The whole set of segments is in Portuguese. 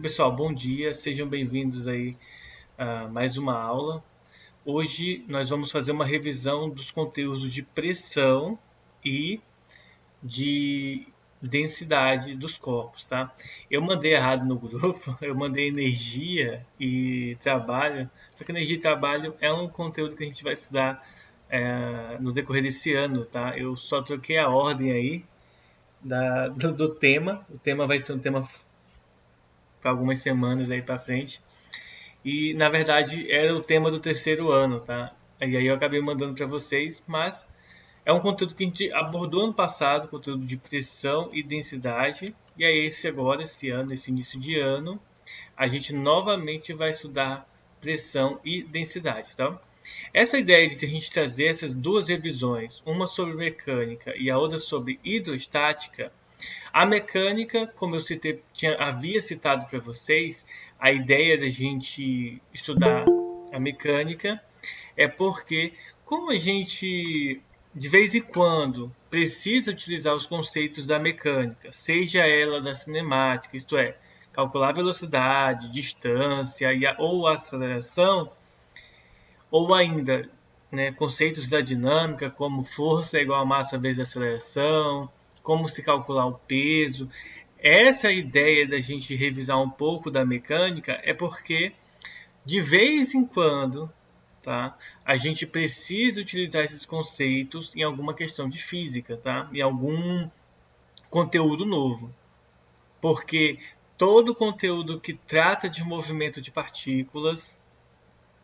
Pessoal, bom dia, sejam bem-vindos aí a mais uma aula. Hoje nós vamos fazer uma revisão dos conteúdos de pressão e de densidade dos corpos, tá? Eu mandei errado no grupo, eu mandei energia e trabalho, só que energia e trabalho é um conteúdo que a gente vai estudar no decorrer desse ano, tá? Eu só troquei a ordem aí do tema, o tema vai ser um tema para algumas semanas aí para frente. E na verdade era o tema do terceiro ano, tá? E aí eu acabei mandando para vocês, mas é um conteúdo que a gente abordou ano passado, conteúdo de pressão e densidade. E aí esse agora, esse ano, esse início de ano, a gente novamente vai estudar pressão e densidade, tá? Essa ideia de a gente trazer essas duas revisões, uma sobre mecânica e a outra sobre hidrostática, a mecânica, como eu havia citado para vocês, a ideia da gente estudar a mecânica é porque, como a gente de vez em quando precisa utilizar os conceitos da mecânica, seja ela da cinemática, isto é, calcular velocidade, distância ou aceleração, ou ainda conceitos da dinâmica, como força é igual a massa vezes aceleração, como se calcular o peso. Essa ideia da gente revisar um pouco da mecânica é porque, de vez em quando, tá, a gente precisa utilizar esses conceitos em alguma questão de física, tá, em algum conteúdo novo. Porque todo conteúdo que trata de movimento de partículas,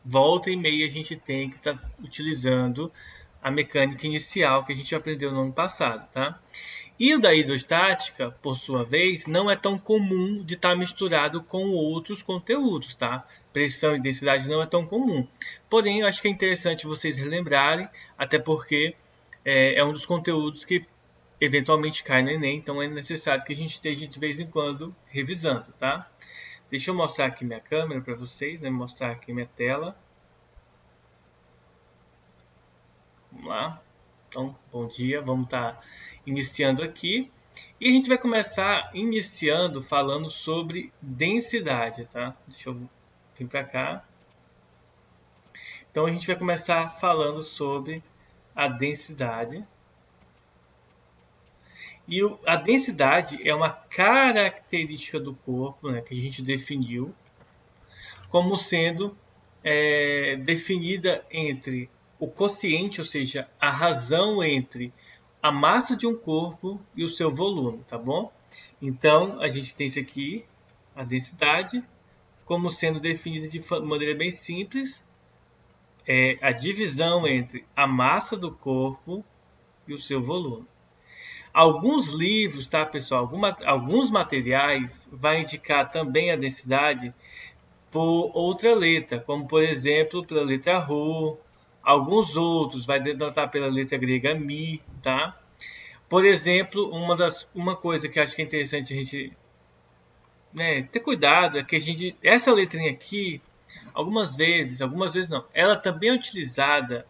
volta e meia a gente tem que estar utilizando a mecânica inicial que a gente aprendeu no ano passado, tá? E o da hidrostática, por sua vez, não é tão comum de estar misturado com outros conteúdos, tá? Pressão e densidade não é tão comum. Porém, eu acho que é interessante vocês relembrarem, até porque é um dos conteúdos que eventualmente cai no Enem, então é necessário que a gente esteja de vez em quando revisando, tá? Deixa eu mostrar aqui minha câmera para vocês, né? Mostrar aqui minha tela. Vamos lá. Então, bom dia. Vamos estar iniciando aqui. E a gente vai começar iniciando falando sobre densidade, tá? Deixa eu vir para cá. Então, a gente vai começar falando sobre a densidade. E a densidade é uma característica do corpo, né, que a gente definiu como sendo definida entre o quociente, ou seja, a razão entre a massa de um corpo e o seu volume, tá bom? Então, a gente tem isso aqui, a densidade, como sendo definida de maneira bem simples, é a divisão entre a massa do corpo e o seu volume. Alguns livros, tá, pessoal? Alguns materiais vai indicar também a densidade por outra letra, como por exemplo pela letra Rho, alguns outros vai denotar pela letra grega Mi, tá? Por exemplo, uma coisa que acho que é interessante a gente ter cuidado é que essa letrinha aqui, algumas vezes não, ela também é utilizada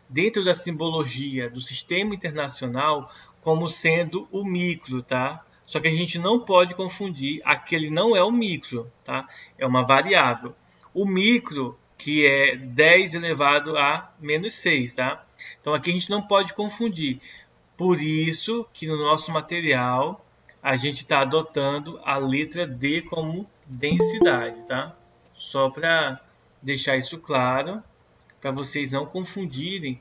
dentro da simbologia do sistema internacional como sendo o micro, tá? Só que a gente não pode confundir, aquele não é o micro, tá? É uma variável. O micro, que é 10 elevado a menos 6, tá? Então aqui a gente não pode confundir. Por isso que no nosso material a gente está adotando a letra D como densidade, tá? Só para deixar isso claro, para vocês não confundirem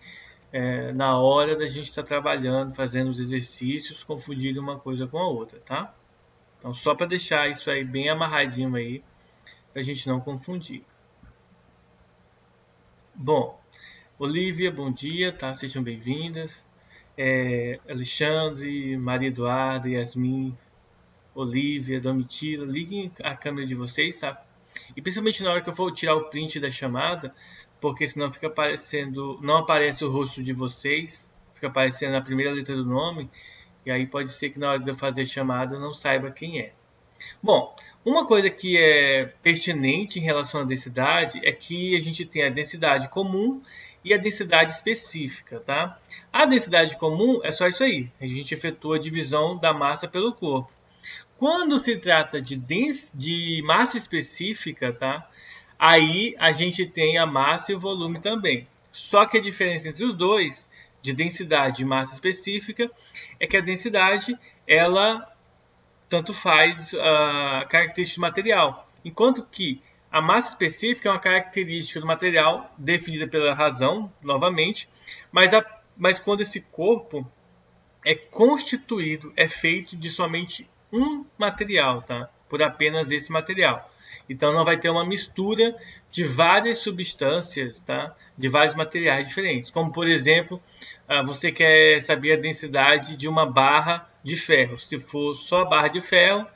na hora da gente estar trabalhando, fazendo os exercícios, confundir uma coisa com a outra, tá? Então, só para deixar isso aí bem amarradinho aí, para a gente não confundir. Bom, Olivia, bom dia, tá? Sejam bem-vindas. Alexandre, Maria Eduarda, Yasmin, Olivia, Domitila, liguem a câmera de vocês, tá? E principalmente na hora que eu for tirar o print da chamada, porque senão fica aparecendo, não aparece o rosto de vocês, fica aparecendo a primeira letra do nome, e aí pode ser que na hora de eu fazer a chamada eu não saiba quem é. Bom, uma coisa que é pertinente em relação à densidade é que a gente tem a densidade comum e a densidade específica, tá? A densidade comum é só isso aí, a gente efetua a divisão da massa pelo corpo. quando se trata de massa específica, tá? Aí a gente tem a massa e o volume também. Só que a diferença entre os dois, de densidade e massa específica, é que a densidade, ela tanto faz a característica do material, enquanto que a massa específica é uma característica do material definida pela razão, novamente, mas quando esse corpo é constituído, é feito de somente um material, tá? Por apenas esse material. Então não vai ter uma mistura de várias substâncias, tá? De vários materiais diferentes. Como por exemplo, você quer saber a densidade de uma barra de ferro. Se for só a barra de ferro,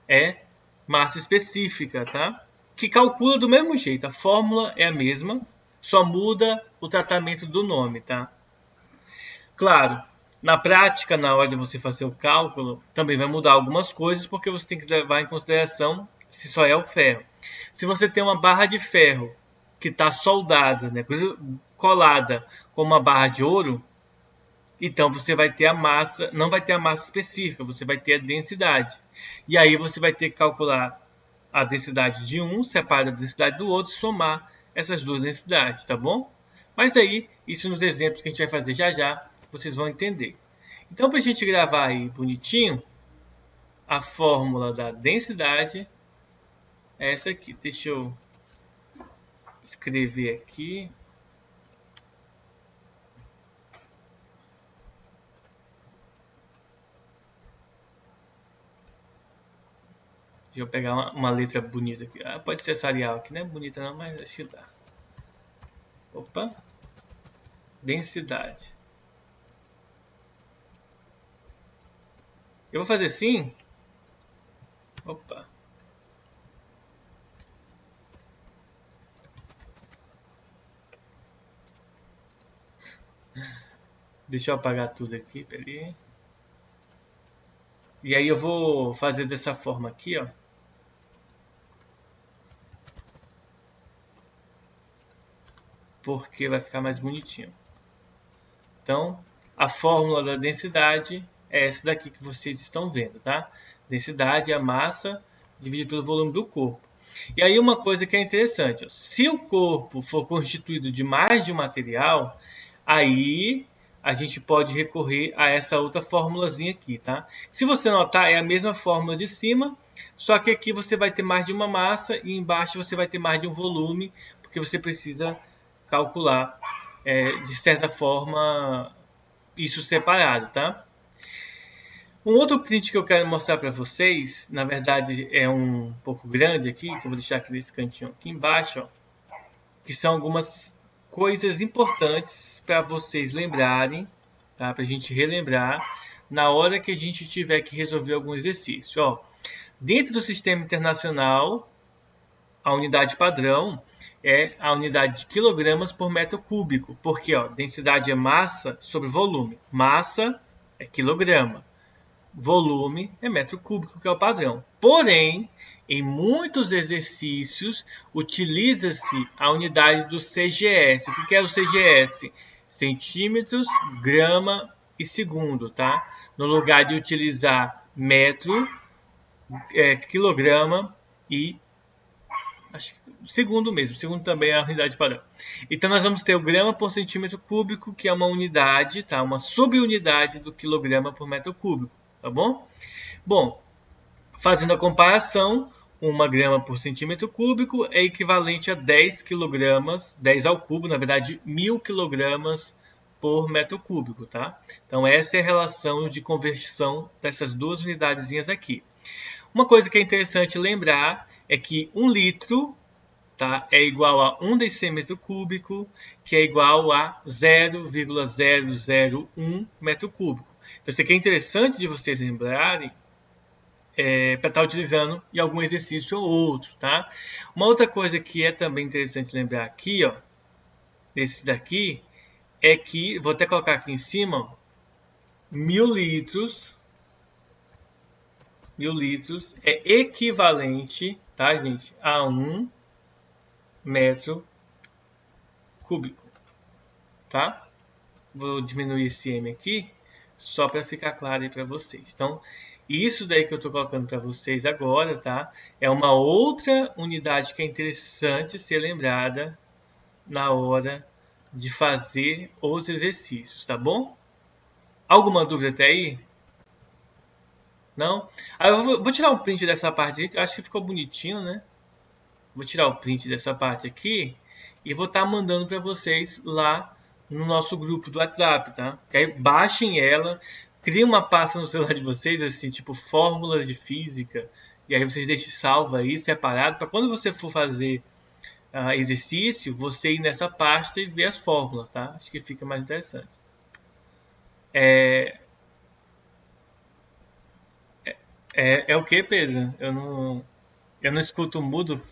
é massa específica, tá? Que calcula do mesmo jeito. A fórmula é a mesma, só muda o tratamento do nome, tá? Claro, na prática, na hora de você fazer o cálculo, também vai mudar algumas coisas, porque você tem que levar em consideração se só é o ferro. Se você tem uma barra de ferro que está soldada, né, colada com uma barra de ouro, então você vai ter a massa, não vai ter a massa específica, você vai ter a densidade. E aí você vai ter que calcular a densidade de um, separar da densidade do outro, somar essas duas densidades, tá bom? Mas aí, isso nos exemplos que a gente vai fazer já já, vocês vão entender. Então, para a gente gravar aí bonitinho, a fórmula da densidade é essa aqui. Deixa eu escrever aqui. Deixa eu pegar uma letra bonita aqui. Pode ser essa Arial aqui, não é bonita não, mas acho que dá. Opa. Densidade. Eu vou fazer assim. Opa. Deixa eu apagar tudo aqui, peraí. E aí eu vou fazer dessa forma aqui, ó. Porque vai ficar mais bonitinho. Então, a fórmula da densidade é essa daqui que vocês estão vendo, tá? Densidade é a massa dividida pelo volume do corpo. E aí uma coisa que é interessante, ó, se o corpo for constituído de mais de um material, aí a gente pode recorrer a essa outra formulazinha aqui, tá? Se você notar, é a mesma fórmula de cima, só que aqui você vai ter mais de uma massa e embaixo você vai ter mais de um volume, porque você precisa calcular, de certa forma, isso separado, tá? Um outro print que eu quero mostrar para vocês, na verdade é um pouco grande aqui, que eu vou deixar aqui nesse cantinho aqui embaixo, ó, que são algumas coisas importantes para vocês lembrarem, tá? Para a gente relembrar na hora que a gente tiver que resolver algum exercício. Ó, dentro do sistema internacional, a unidade padrão é a unidade de quilogramas por metro cúbico, porque ó, densidade é massa sobre volume. Massa é quilograma. Volume é metro cúbico, que é o padrão. Porém, em muitos exercícios, utiliza-se a unidade do CGS. O que é o CGS? Centímetros, grama e segundo, tá? No lugar de utilizar metro, quilograma e acho que segundo mesmo. Segundo também é a unidade padrão. Então nós vamos ter o grama por centímetro cúbico, que é uma unidade, tá? Uma subunidade do quilograma por metro cúbico, tá bom? Bom, fazendo a comparação, 1 grama por centímetro cúbico é equivalente a 10 quilogramas, 10 ao cubo, na verdade, 1000 quilogramas por metro cúbico, tá? Então essa é a relação de conversão dessas duas unidadezinhas aqui. Uma coisa que é interessante lembrar é que 1 litro, tá, é igual a 1 decímetro cúbico, que é igual a 0,001 metro cúbico. Então isso aqui é interessante de vocês lembrarem, para estar utilizando em algum exercício ou outro, tá? Uma outra coisa que é também interessante lembrar aqui, ó, desse daqui, é que, vou até colocar aqui em cima, 1000 litros é equivalente, tá, gente, a 1 metro cúbico, tá? Vou diminuir esse M aqui, só para ficar claro aí para vocês. Então, Isso daí que eu estou colocando para vocês agora, tá? É uma outra unidade que é interessante ser lembrada na hora de fazer os exercícios, tá bom? Alguma dúvida até aí? Não? Eu vou tirar um print dessa parte aqui, acho que ficou bonitinho, né? Vou tirar o print dessa parte aqui e vou estar mandando para vocês lá no nosso grupo do WhatsApp, tá? Que aí baixem ela, criem uma pasta no celular de vocês, assim, tipo fórmulas de física, e aí vocês deixem salvo aí, separado, para quando você for fazer exercício, você ir nessa pasta e ver as fórmulas, tá? Acho que fica mais interessante. É o que, Pedro? Eu não escuto mudo.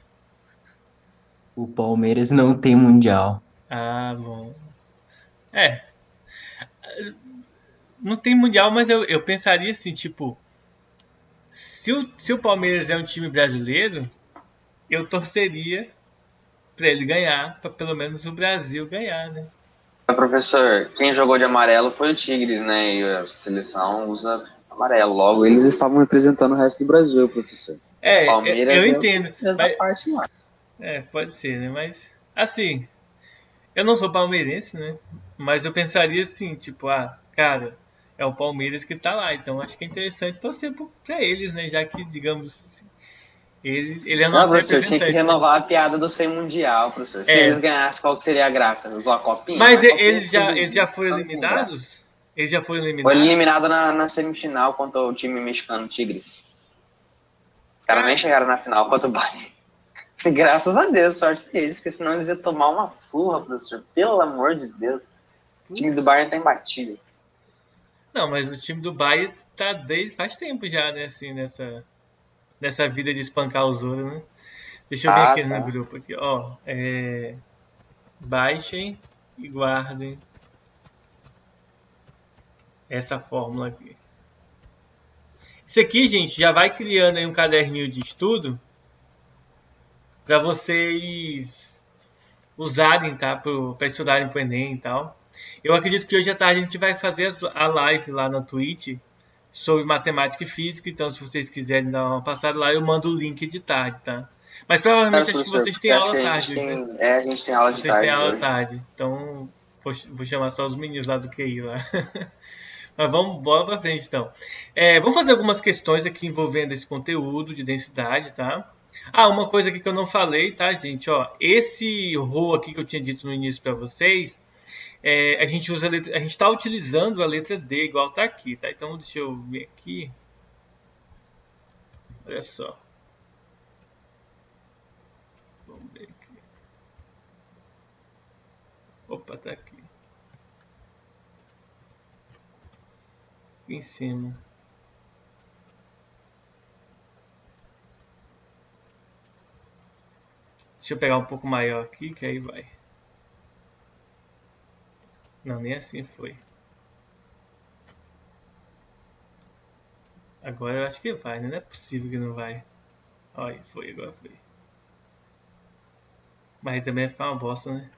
O Palmeiras não tem mundial. Ah, bom. É, não tem mundial, mas eu pensaria assim, tipo, se o Palmeiras é um time brasileiro, eu torceria para ele ganhar, para pelo menos o Brasil ganhar, né? Professor, quem jogou de amarelo foi o Tigres, né? E a seleção usa amarelo. Logo, eles estavam representando o resto do Brasil, professor. Eu Palmeiras é entendo, essa mas, parte lá. pode ser, né? Mas, assim, eu não sou palmeirense, né? Mas eu pensaria assim, tipo, cara, é o Palmeiras que tá lá, então acho que é interessante torcer pra eles, né? Já que, digamos, assim, ele é Não, nosso professor, tinha que representante, né? renovar a piada do sem mundial, professor. Se eles É, ganhassem, qual que seria a graça? Usar a copinha? mas Mas a copinha eles já foram não tem graça. eliminados? Eles já foram Foi eliminados? eliminado na semifinal contra o time mexicano Tigres. Os caras nem Cara, chegaram na final contra o Bayern. Graças a Deus, sorte deles, porque senão eles iam tomar uma surra, professor. Pelo amor de Deus. O time do Bayern tá imbatível. não, mas o time do Bayern tá desde faz tempo já, né? Assim, nessa vida de espancar os outros, né? Deixa eu vir Ah, aqui no tá. grupo aqui, ó. Baixem e guardem essa fórmula aqui. Isso aqui, gente, já vai criando aí um caderninho de estudo para vocês usarem, tá? Para estudarem para o Enem e tal. Eu acredito que hoje à tarde a gente vai fazer a live lá na Twitch sobre matemática e física, então se vocês quiserem dar uma passada lá, eu mando o link de tarde, tá? Mas Claro, provavelmente acho que professor, vocês porque têm acho que aula a tarde gente hoje, né? tem, a gente tem aula de Vocês têm tarde aula hoje. tarde, então vou chamar só os meninos lá do QI lá. Mas vamos, bora pra frente então. Vamos fazer algumas questões aqui envolvendo esse conteúdo de densidade, tá? Uma coisa aqui que eu não falei, tá, gente? Ó, esse ρ aqui que eu tinha dito no início para vocês, a gente usa a gente está utilizando a letra D igual tá aqui, tá? Então deixa eu ver aqui. Olha só. Vamos ver aqui. Opa, tá aqui. Aqui em cima. Deixa eu pegar um pouco maior aqui, que aí vai. Não, nem assim foi. Agora eu acho que vai, né? Não é possível que não vai. Olha, foi, agora foi. Mas aí também vai ficar uma bosta, né?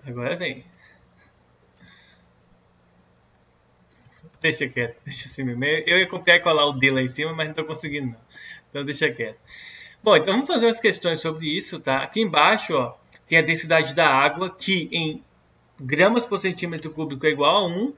Agora vem. Deixa quieto, deixa assim mesmo. Eu ia copiar e colar o D lá em cima, mas não tô conseguindo não. Então deixa quieto. Bom, então vamos fazer umas questões sobre isso, tá? Aqui embaixo, ó, tem a densidade da água, que em gramas por centímetro cúbico é igual a 1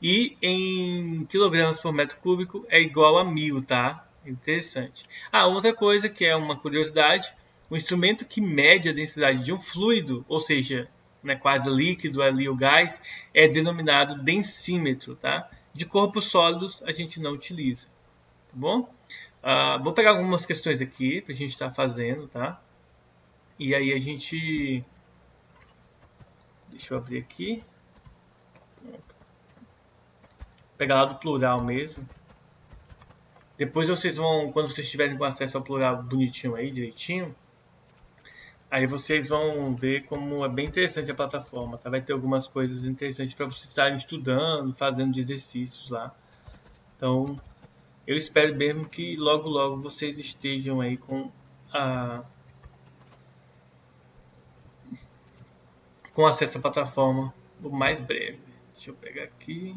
e em quilogramas por metro cúbico é igual a 1000, tá? Interessante. Outra coisa que é uma curiosidade, o instrumento que mede a densidade de um fluido, ou seja, né, quase líquido ali o gás, é denominado densímetro, tá? De corpos sólidos a gente não utiliza, tá bom? Vou pegar algumas questões aqui que a gente está fazendo, tá? E aí a gente... Deixa eu abrir aqui. Pegar lá do plural mesmo. Depois vocês vão, quando vocês tiverem com acesso ao plural bonitinho aí, direitinho, aí vocês vão ver como é bem interessante a plataforma, tá? Vai ter algumas coisas interessantes para vocês estarem estudando, fazendo exercícios lá. Então, Eu espero mesmo que logo logo vocês estejam aí com acesso à plataforma o mais breve. Deixa eu pegar aqui.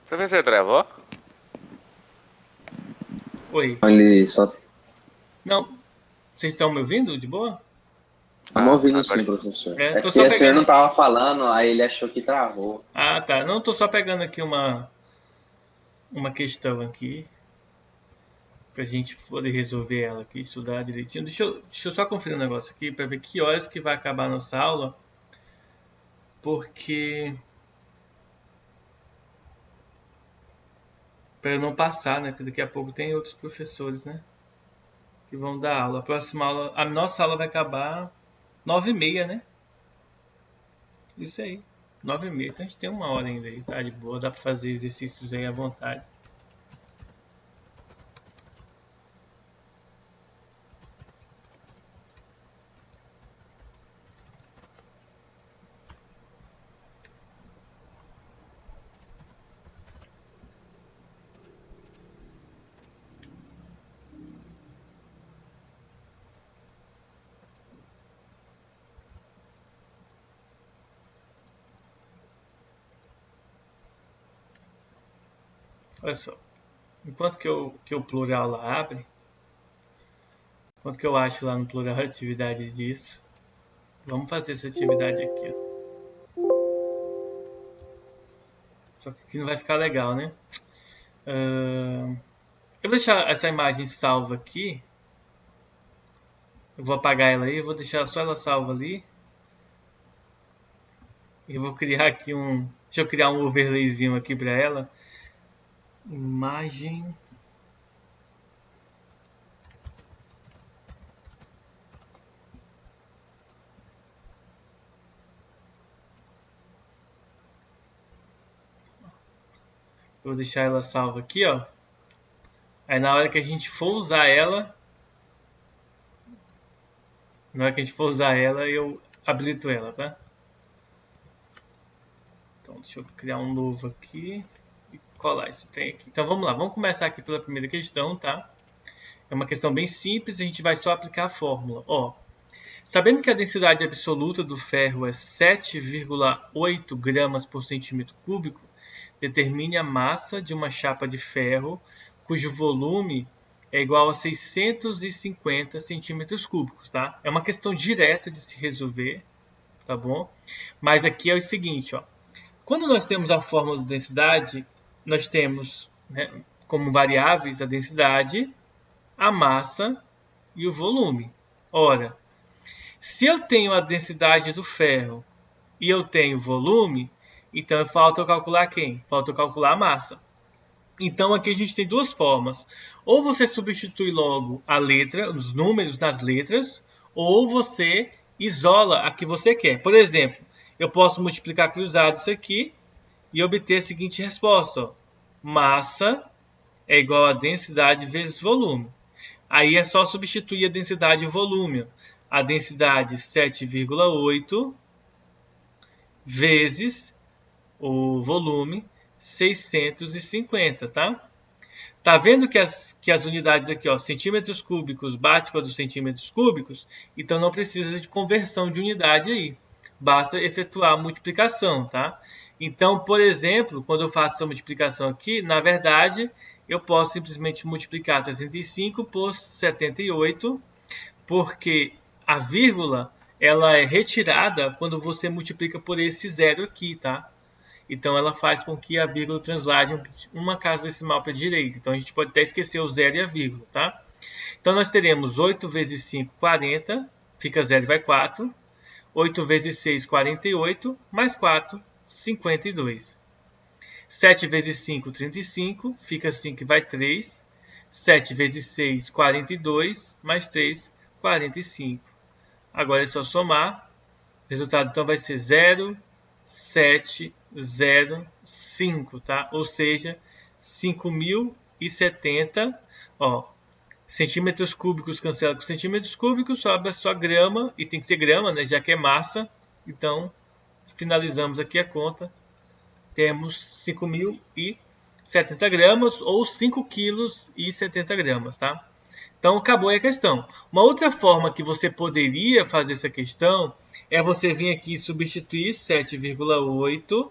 Professor Travó? Oi. Ele só Não, vocês estão me ouvindo de boa? estamos ouvindo agora sim, sim. professor. É, É tô porque só o senhor não pegando. estava falando, aí ele achou que travou. Ah, tá. Não, tô só pegando aqui uma questão aqui pra gente poder resolver ela aqui, estudar direitinho. Deixa eu só conferir um negócio aqui para ver que horas que vai acabar a nossa aula, porque para eu não passar, né? Porque daqui a pouco tem outros professores, né? Que vão dar aula. A próxima aula, a nossa aula vai acabar 9h30, né? Isso aí, 9h30. Então a gente tem uma hora ainda aí, tá de boa. Dá para fazer exercícios aí à vontade. Olha só, enquanto que o plural lá abre, enquanto que eu acho lá no plural a atividade disso, vamos fazer essa atividade aqui, ó. Só que aqui não vai ficar legal, né? Eu vou deixar essa imagem salva aqui. Eu vou apagar ela aí, eu vou deixar só ela salva ali. Eu vou criar aqui deixa eu criar um overlayzinho aqui para ela. Imagem. Eu vou deixar ela salva aqui, ó. Aí na hora que a gente for usar ela, eu habilito ela, tá? Então deixa eu criar um novo aqui e colar isso tem aqui. Então vamos lá, vamos começar aqui pela primeira questão, tá? É uma questão bem simples, a gente vai só aplicar a fórmula. Ó, sabendo que a densidade absoluta do ferro é 7,8 gramas por centímetro cúbico, determine a massa de uma chapa de ferro cujo volume é igual a 650 centímetros cúbicos, tá? É uma questão direta de se resolver, tá bom? Mas aqui é o seguinte, ó. Quando nós temos a fórmula de densidade, nós temos, né, como variáveis a densidade, a massa e o volume. Ora, se eu tenho a densidade do ferro e eu tenho volume, então falta eu calcular quem? Falta eu calcular a massa. Então aqui a gente tem duas formas. Ou você substitui logo a letra, os números nas letras, ou você isola a que você quer. Por exemplo, eu posso multiplicar cruzado isso aqui e obter a seguinte resposta. Ó. Massa é igual a densidade vezes volume. Aí é só substituir a densidade e o volume. A densidade 7,8 vezes o volume 650, tá? Tá vendo que as unidades aqui, ó, centímetros cúbicos bate com a dos centímetros cúbicos? Então não precisa de conversão de unidade aí. Basta efetuar a multiplicação, tá? Então, por exemplo, quando eu faço essa multiplicação aqui, na verdade, eu posso simplesmente multiplicar 65 por 78, porque a vírgula ela é retirada quando você multiplica por esse zero aqui, tá? Então ela faz com que a vírgula translade uma casa decimal para a direita. Então a gente pode até esquecer o zero e a vírgula, tá? Então nós teremos 8 vezes 5, 40, fica 0 e vai 4. 8 vezes 6, 48, mais 4, 52. 7 vezes 5, 35, fica 5 e vai 3. 7 vezes 6, 42, mais 3, 45. Agora é só somar. O resultado então vai ser 0, 5.705, tá? Ou seja, 5.070, ó, centímetros cúbicos cancela com centímetros cúbicos, sobra só grama, e tem que ser grama, né, já que é massa. Então, finalizamos aqui a conta. Temos 5.070 gramas ou 5,70 kg, tá? Então, acabou aí a questão. Uma outra forma que você poderia fazer essa questão é você vir aqui e substituir 7,8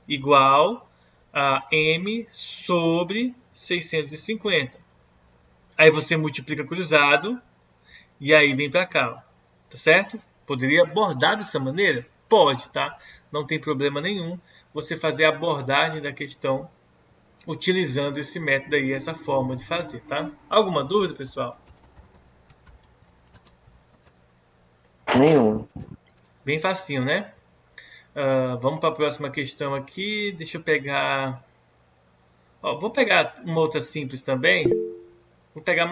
igual a m sobre 650. Aí você multiplica cruzado e aí vem para cá, ó, tá certo? Poderia abordar dessa maneira? Pode, tá? Não tem problema nenhum você fazer a abordagem da questão utilizando esse método aí, essa forma de fazer, tá? Alguma dúvida, pessoal? Nenhum. Bem facinho, né? Vamos para a próxima questão aqui. Deixa eu pegar... Ó, vou pegar uma outra simples também. Vou pegar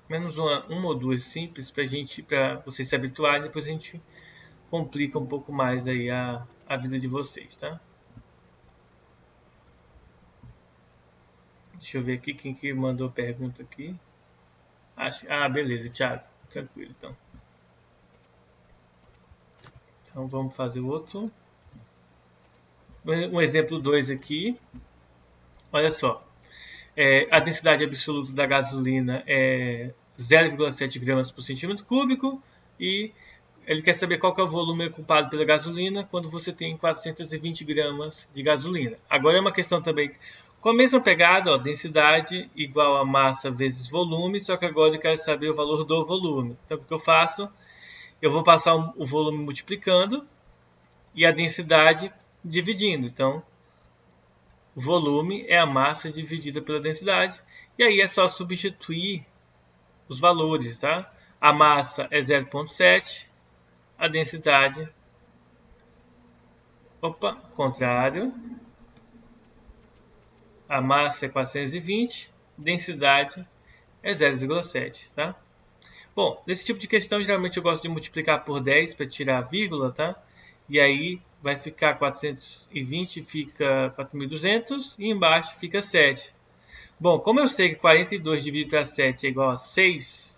menos uma ou duas simples para vocês se habituarem. Depois a gente complica um pouco mais aí a vida de vocês, tá? Deixa eu ver aqui quem que mandou pergunta aqui. Beleza, Thiago. Tranquilo, então. Então vamos fazer outro. Um exemplo 2 aqui. Olha só. A densidade absoluta da gasolina é 0,7 gramas por centímetro cúbico e ele quer saber qual que é o volume ocupado pela gasolina quando você tem 420 gramas de gasolina. Agora é uma questão também com a mesma pegada, ó, densidade igual a massa vezes volume, só que agora eu quero saber o valor do volume. Então o que eu faço? Eu vou passar o volume multiplicando e a densidade dividindo. Então, o volume é a massa dividida pela densidade. E aí é só substituir os valores, tá? A massa é 0,7, a densidade... Opa, contrário. A massa é 420, densidade é 0,7, tá? Bom, nesse tipo de questão, geralmente eu gosto de multiplicar por 10 para tirar a vírgula, tá? E aí vai ficar 420, fica 4.200 e embaixo fica 7. Bom, como eu sei que 42 dividido para 7 é igual a 6,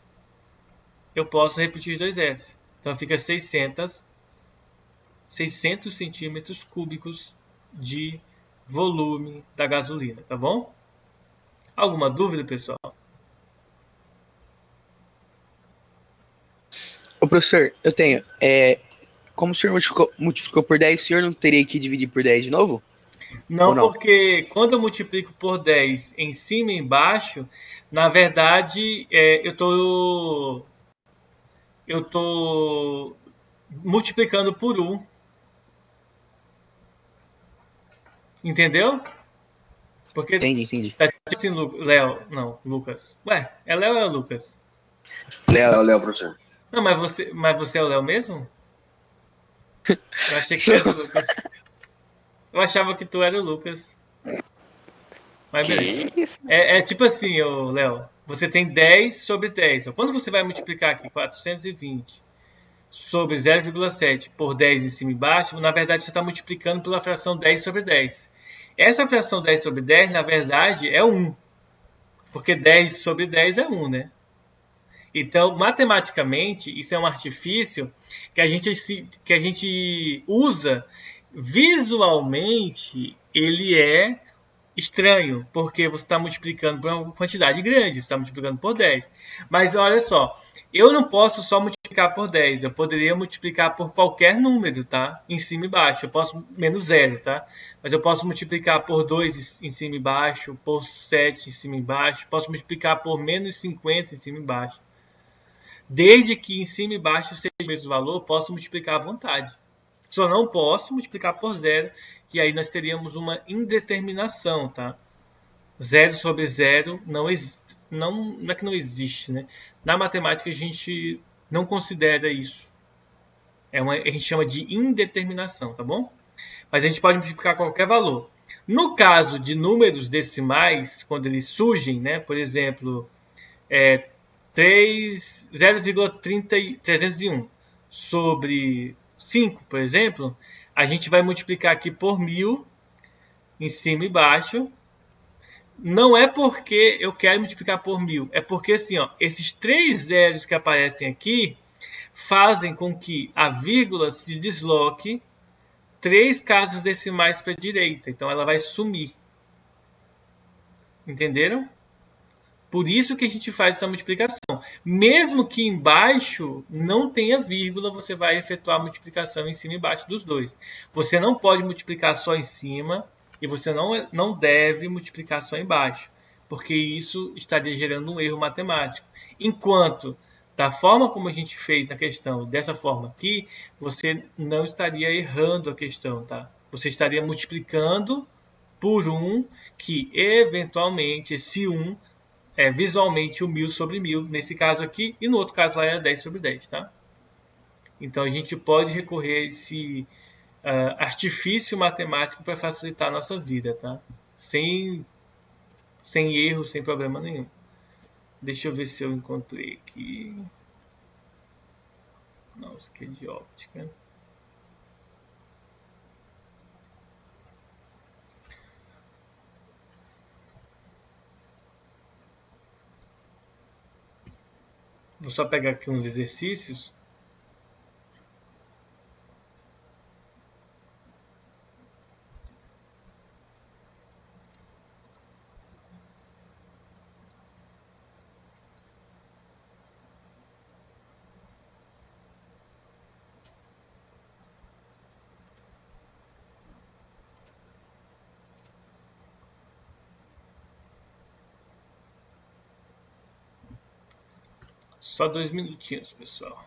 eu posso repetir os dois S. Então fica 600 centímetros cúbicos de volume da gasolina, tá bom? Alguma dúvida, pessoal? Ô, professor, eu tenho. Como o senhor multiplicou por 10, o senhor não teria que dividir por 10 de novo? Não, Ou não? porque quando eu multiplico por 10 em cima e embaixo, na verdade, eu tô multiplicando por 1. Entendeu? Porque Entendi. tá tipo assim, Léo, não, Lucas. Ué, é Léo ou é Lucas? Léo, professor. Não, mas você é o Léo mesmo? Eu achei que era o Lucas. Eu achava que tu era o Lucas. Mas beleza. Que isso? É tipo assim, Léo. Você tem 10 sobre 10. Quando você vai multiplicar aqui 420 sobre 0,7 por 10 em cima e embaixo, na verdade você está multiplicando pela fração 10 sobre 10. Essa fração 10 sobre 10, na verdade, é 1. Porque 10 sobre 10 é 1, né? Então, matematicamente, isso é um artifício que a gente usa visualmente, ele é estranho, porque você está multiplicando por uma quantidade grande, você está multiplicando por 10. Mas olha só, eu não posso só multiplicar por 10, eu poderia multiplicar por qualquer número, tá? Em cima e baixo, eu posso menos 0, tá? Mas eu posso multiplicar por 2 em cima e baixo, por 7 em cima e baixo, posso multiplicar por menos 50 em cima e baixo. Desde que em cima e baixo seja o mesmo valor, posso multiplicar à vontade. Só não posso multiplicar por 0, que aí nós teríamos uma indeterminação, tá? 0 sobre 0 não é que não existe, né? Na matemática a gente não considera isso. A gente chama de indeterminação, tá bom? Mas a gente pode multiplicar qualquer valor. No caso de números decimais, quando eles surgem, né? Por exemplo, 0,301 sobre 5, por exemplo, A gente vai multiplicar aqui por 1000, em cima e embaixo. Não é porque eu quero multiplicar por 1000, é porque assim, ó, esses 3 zeros que aparecem aqui fazem com que a vírgula se desloque 3 casas decimais para a direita. Então ela vai sumir. Entenderam? Por isso que a gente faz essa multiplicação. Mesmo que embaixo não tenha vírgula, você vai efetuar a multiplicação em cima e embaixo dos dois. Você não pode multiplicar só em cima e você não deve multiplicar só embaixo, porque isso estaria gerando um erro matemático. Enquanto, da forma como a gente fez a questão, dessa forma aqui, você não estaria errando a questão, tá? Você estaria multiplicando por 1, que eventualmente esse 1 é visualmente o 1000 sobre 1000, nesse caso aqui, e no outro caso lá é 10 sobre 10, tá? Então a gente pode recorrer a esse artifício matemático para facilitar a nossa vida, tá? Sem erro, sem problema nenhum. Deixa eu ver se eu encontrei aqui. Não, isso aqui é de óptica. Vou só pegar aqui uns exercícios. Só 2 minutinhos, pessoal.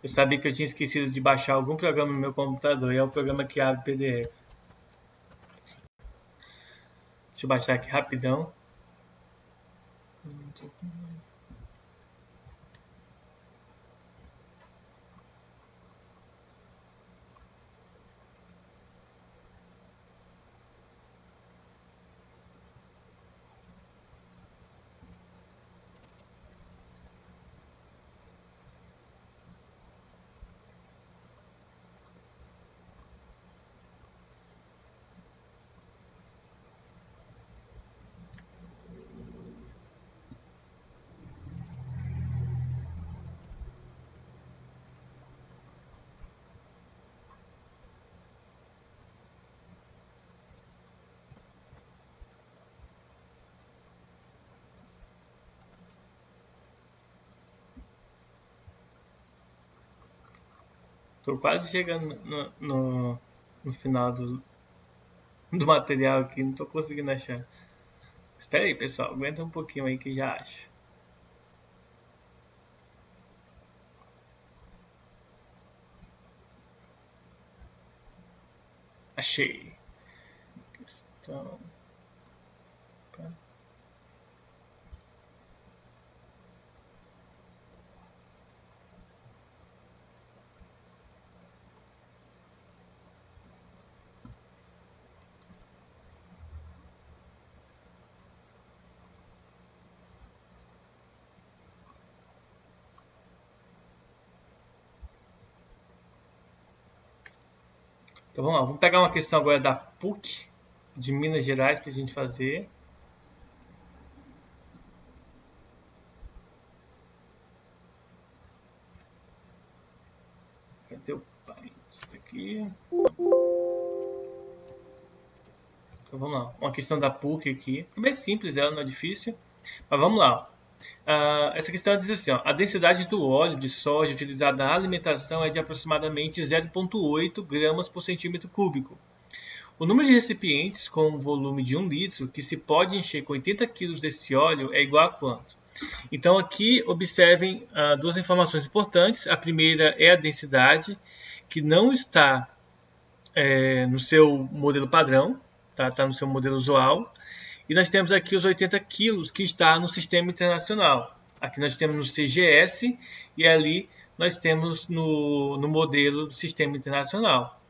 Eu sabia que eu tinha esquecido de baixar algum programa no meu computador, e é o programa que abre PDF. Deixa eu baixar aqui rapidão. Tô quase chegando no final do material aqui, não tô conseguindo achar. Espera aí, pessoal, aguenta um pouquinho aí que já acho. Achei. Questão. Então vamos lá, vamos pegar uma questão agora da PUC de Minas Gerais para a gente fazer. Cadê o pai? Isso aqui. Então vamos lá, uma questão da PUC aqui. É bem simples, ela não é difícil. Mas vamos lá. Essa questão diz assim, ó, a densidade do óleo de soja utilizado na alimentação é de aproximadamente 0,8 gramas por centímetro cúbico. O número de recipientes com um volume de 1 litro que se pode encher com 80 kg desse óleo é igual a quanto? Então aqui observem duas informações importantes. A primeira é a densidade, que não está no seu modelo padrão, tá no seu modelo usual. E nós temos aqui os 80 quilos que está no Sistema Internacional. Aqui nós temos no CGS e ali nós temos no modelo do Sistema Internacional.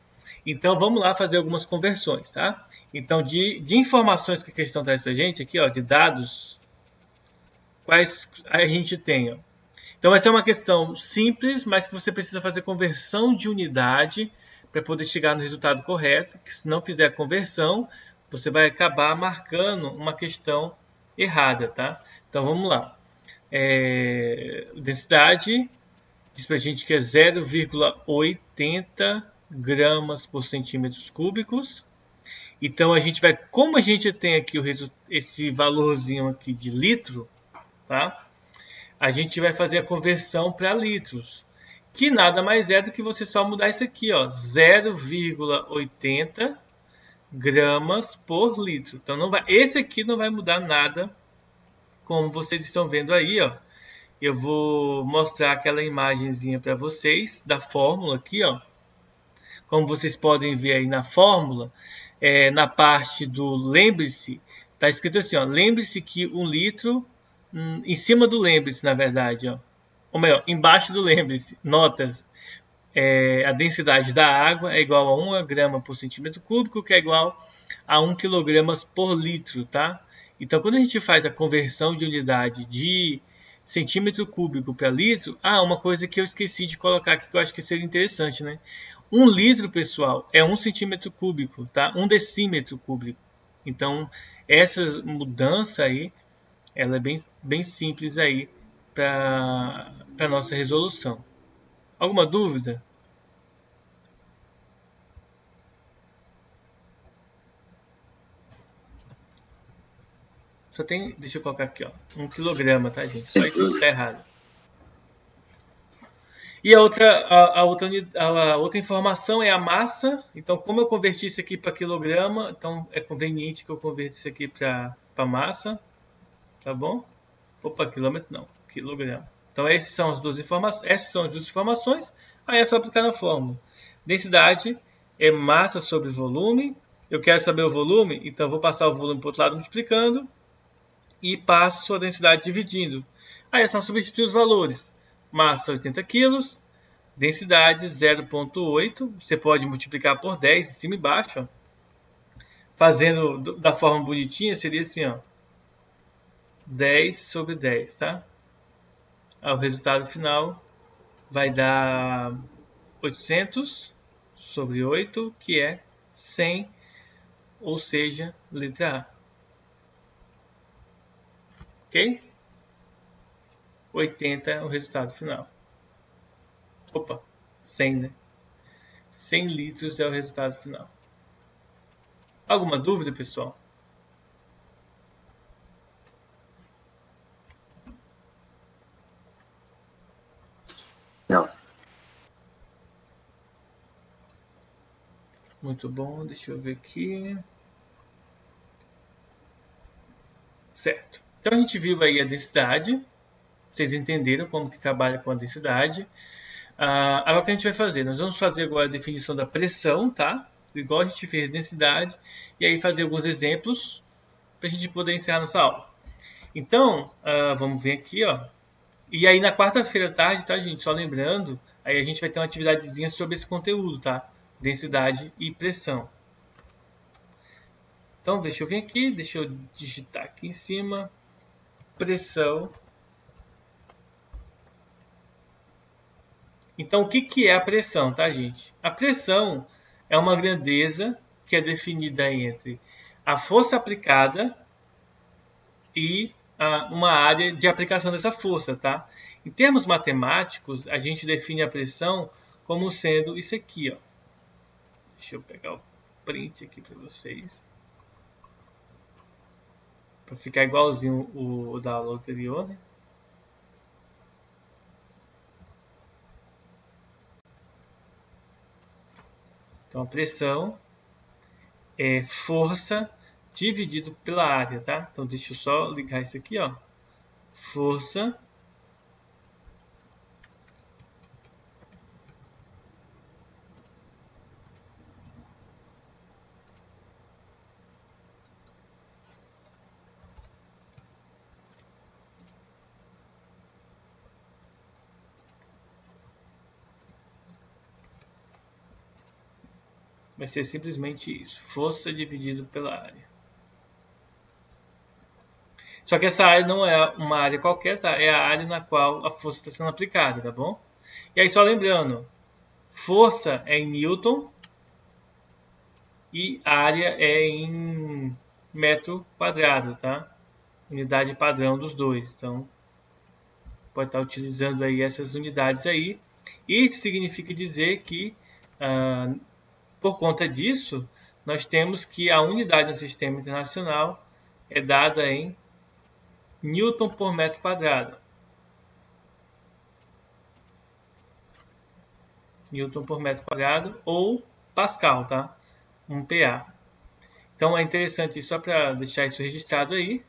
Então vamos lá fazer algumas conversões, tá? Então de informações que a questão traz para a gente aqui, ó, de dados, quais a gente tem? Ó. Então vai ser uma questão simples, mas que você precisa fazer conversão de unidade para poder chegar no resultado correto, que se não fizer a conversão, você vai acabar marcando uma questão errada, tá? Então vamos lá. Densidade, diz para a gente que é 0,80 gramas por centímetros cúbicos. Então a gente vai, como a gente tem aqui esse valorzinho aqui de litro, tá? A gente vai fazer a conversão para litros, que nada mais é do que você só mudar isso aqui, ó, 0,80 gramas por litro. Então não vai, esse aqui não vai mudar nada, como vocês estão vendo aí, ó. Eu vou mostrar aquela imagenzinha para vocês da fórmula aqui, ó. Como vocês podem ver aí na fórmula, na parte do lembre-se, está escrito assim, ó, lembre-se que 1 litro, em cima do lembre-se, na verdade, ó, ou melhor, embaixo do lembre-se, notas, a densidade da água é igual a 1 grama por centímetro cúbico, que é igual a 1 kg por litro, tá? Então, quando a gente faz a conversão de unidade de centímetro cúbico para litro, uma coisa que eu esqueci de colocar aqui que eu acho que seria interessante, né? 1 litro, pessoal, é 1 centímetro cúbico, tá? 1 decímetro cúbico. Então, essa mudança aí, ela é bem simples aí para a nossa resolução. Alguma dúvida? Só tem, deixa eu colocar aqui, ó, 1 quilograma, tá, gente? Só isso que tá errado. E a outra informação é a massa. Então, como eu converti isso aqui para quilograma, então é conveniente que eu converta isso aqui para massa, tá bom? Opa, quilômetro não, quilograma. Então, essas são as duas informações. Aí é só aplicar na fórmula. Densidade é massa sobre volume. Eu quero saber o volume, então eu vou passar o volume para o outro lado multiplicando e passo a densidade dividindo. Aí é só substituir os valores. Massa 80 kg, densidade 0,8. Você pode multiplicar por 10 em cima e embaixo. Ó. Fazendo da forma bonitinha, seria assim, ó, 10 sobre 10, tá? O resultado final vai dar 800 sobre 8, que é 100, ou seja, letra A. Ok? 80 é o resultado final. Opa, 100, né? 100 litros é o resultado final. Alguma dúvida, pessoal? Não. Muito bom, deixa eu ver aqui. Certo. Então a gente viu aí a densidade. Vocês entenderam como que trabalha com a densidade. Agora o que a gente vai fazer? Nós vamos fazer agora a definição da pressão, tá? Igual a gente fez a densidade. E aí fazer alguns exemplos para a gente poder encerrar nossa aula. Então, vamos ver aqui, ó. E aí na quarta-feira à tarde, tá, gente? Só lembrando, aí a gente vai ter uma atividadezinha sobre esse conteúdo, tá? Densidade e pressão. Então, deixa eu vir aqui, deixa eu digitar aqui em cima. Pressão. Então, o que é a pressão, tá, gente? A pressão é uma grandeza que é definida entre a força aplicada e uma área de aplicação dessa força, tá? Em termos matemáticos, a gente define a pressão como sendo isso aqui, ó. Deixa eu pegar o print aqui para vocês. Para ficar igualzinho o da aula anterior, né? Então, a pressão é força dividido pela área, tá? Então, deixa eu só ligar isso aqui, ó. Força vai ser simplesmente isso. Força dividido pela área. Só que essa área não é uma área qualquer, tá? É a área na qual a força está sendo aplicada, tá bom? E aí, só lembrando, força é em Newton, e área é em metro quadrado, tá? Unidade padrão dos dois. Então, pode estar utilizando aí essas unidades aí. Isso significa dizer que, por conta disso, nós temos que a unidade no sistema internacional é dada em Newton por metro quadrado. Newton por metro quadrado ou Pascal, tá? 1 PA. Então é interessante, só para deixar isso registrado aí,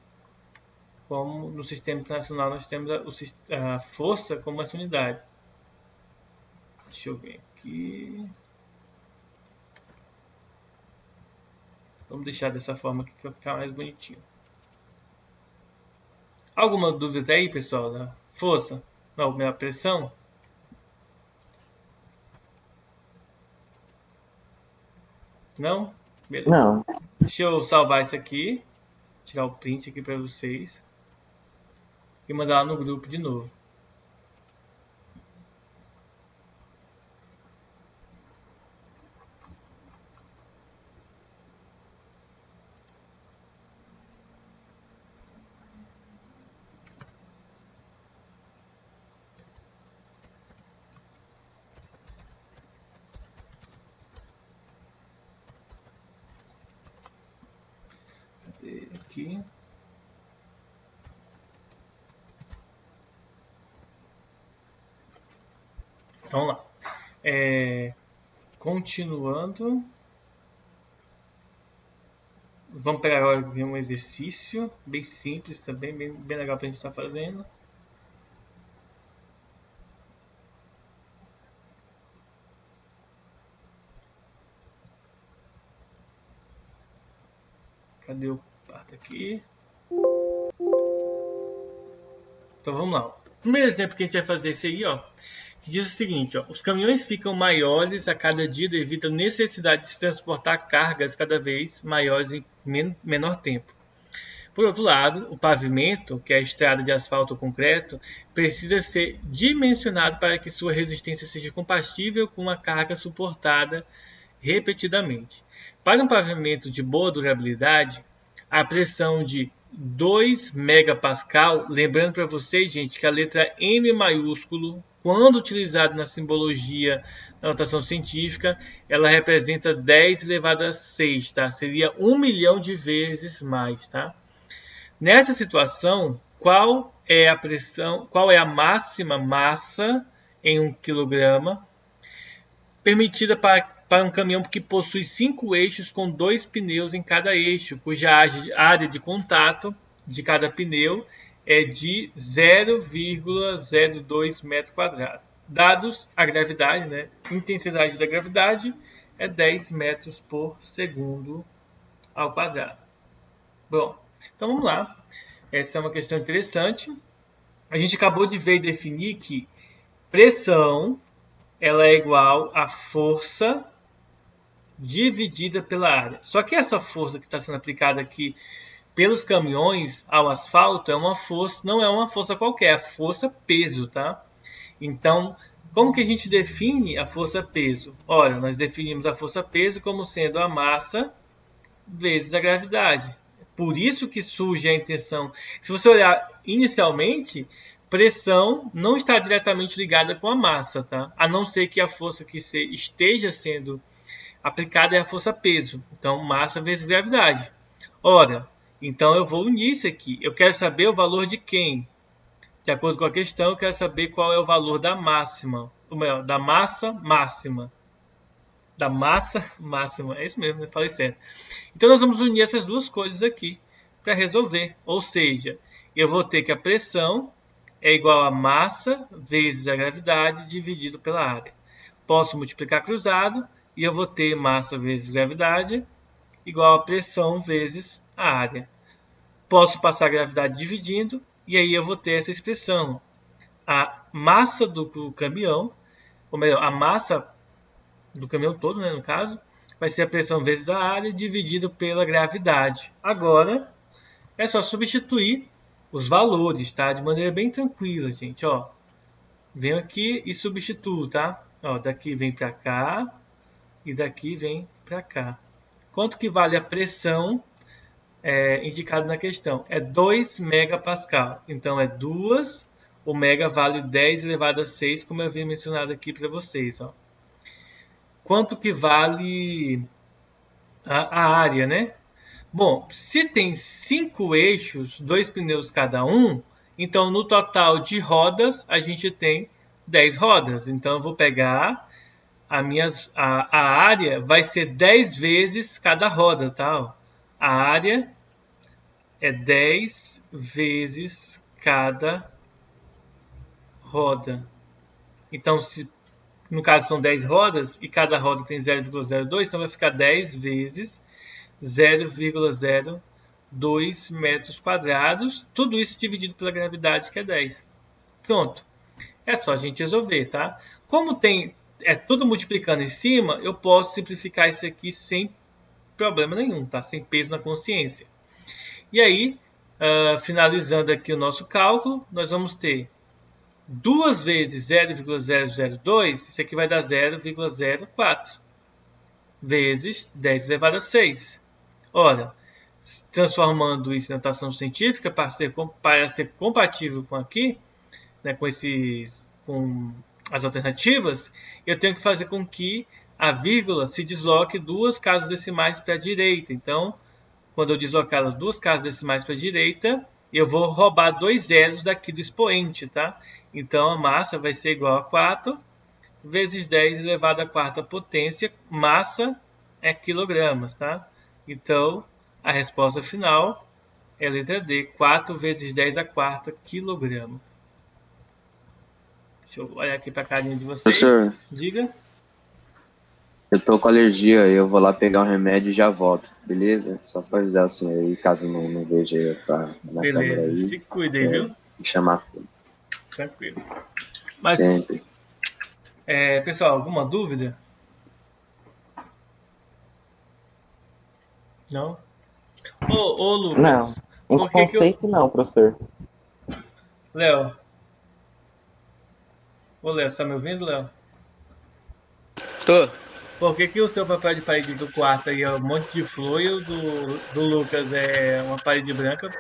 como no sistema internacional nós temos a força como essa unidade. Deixa eu ver aqui. Vamos deixar dessa forma aqui que vai ficar mais bonitinho. Alguma dúvida aí, pessoal, da força? Não, minha pressão? Não? Beleza. Não. Deixa eu salvar isso aqui, tirar o print aqui para vocês e mandar lá no grupo de novo. Cadê aqui? Vamos lá. Continuando. Vamos pegar agora um exercício bem simples também, bem legal para a gente estar fazendo. Cadê o pato aqui? Então vamos lá. O primeiro exemplo que a gente vai fazer é esse aí, ó, que diz o seguinte, ó, os caminhões ficam maiores a cada dia devido à necessidade de se transportar cargas cada vez maiores em menor tempo. Por outro lado, o pavimento, que é a estrada de asfalto ou concreto, precisa ser dimensionado para que sua resistência seja compatível com a carga suportada repetidamente. Para um pavimento de boa durabilidade, a pressão de 2 megapascal, lembrando para vocês, gente, que a letra M maiúsculo, quando utilizada na simbologia da notação científica, ela representa 10 elevado a 6, tá? Seria 1 milhão de vezes mais, tá? Nessa situação, qual é a pressão, qual é a máxima massa em 1 quilograma permitida para um caminhão que possui 5 eixos com 2 pneus em cada eixo, cuja área de contato de cada pneu é de 0,02 metro quadrado. Dados a gravidade, né? Intensidade da gravidade é 10 metros por segundo ao quadrado. Bom, então vamos lá. Essa é uma questão interessante. A gente acabou de ver e definir que pressão ela é igual a força dividida pela área. Só que essa força que está sendo aplicada aqui pelos caminhões ao asfalto é uma força, não é uma força qualquer, é força peso, tá? Então, como que a gente define a força peso? Olha, nós definimos a força peso como sendo a massa vezes a gravidade. Por isso que surge a intenção. Se você olhar inicialmente, pressão não está diretamente ligada com a massa, tá? A não ser que a força que esteja sendo aplicada é a força peso. Então, massa vezes gravidade. Ora, então eu vou unir isso aqui. Eu quero saber o valor de quem? De acordo com a questão, eu quero saber qual é o valor da máxima. Ou melhor, da massa máxima. Da massa máxima. É isso mesmo, eu falei certo. Então, nós vamos unir essas duas coisas aqui para resolver. Ou seja, eu vou ter que a pressão é igual a massa vezes a gravidade dividido pela área. Posso multiplicar cruzado e eu vou ter massa vezes gravidade igual a pressão vezes a área. Posso passar a gravidade dividindo e aí eu vou ter essa expressão. A massa do caminhão, ou melhor, a massa do caminhão todo, né, no caso, vai ser a pressão vezes a área dividido pela gravidade. Agora, é só substituir os valores, tá? De maneira bem tranquila, gente, ó. Venho aqui e substituo, tá? Ó, daqui vem para cá e daqui vem para cá. Quanto que vale a pressão indicada na questão? É 2 megapascal. Então, é 2, o mega vale 10 elevado a 6, como eu havia mencionado aqui para vocês. Ó. Quanto que vale a área, né? Bom, se tem 5 eixos, 2 pneus cada um, então no total de rodas a gente tem 10 rodas. Então eu vou pegar a área vai ser 10 vezes cada roda, tá? A área é 10 vezes cada roda. Então, no caso são 10 rodas e cada roda tem 0,02, então vai ficar 10 vezes 0,02 metros quadrados. Tudo isso dividido pela gravidade, que é 10. Pronto. É só a gente resolver, tá? Como é tudo multiplicando em cima, eu posso simplificar isso aqui sem problema nenhum, tá? Sem peso na consciência. E aí, finalizando aqui o nosso cálculo, nós vamos ter 2 vezes 0,002, isso aqui vai dar 0,04 vezes 10 elevado a 6. Ora, transformando isso em notação científica para ser compatível com aqui, né, com as alternativas, eu tenho que fazer com que a vírgula se desloque 2 casas decimais para a direita. Então, quando eu deslocar as 2 casas decimais para a direita, eu vou roubar 2 zeros daqui do expoente, tá? Então, a massa vai ser igual a 4 vezes 10 elevado à quarta potência. Massa é quilogramas, tá? Então, a resposta final é a letra D, 4 vezes 10 à quarta quilograma. Deixa eu olhar aqui para a carinha de vocês. Professor, Diga. eu tô com alergia, eu vou lá pegar um remédio e já volto, beleza? Só pra avisar o senhor aí, caso não veja eu na câmera Beleza, aí, se cuidem, viu? me chamar Tranquilo. Mas, sempre. pessoal, alguma dúvida? Não? Ô Não, Lucas, em por que que eu... conceito não, professor. Léo, Léo, você tá me ouvindo, Léo? Tô. Por que que o seu papel de parede do quarto aí é um monte de flor e o do Lucas é uma parede branca, pô?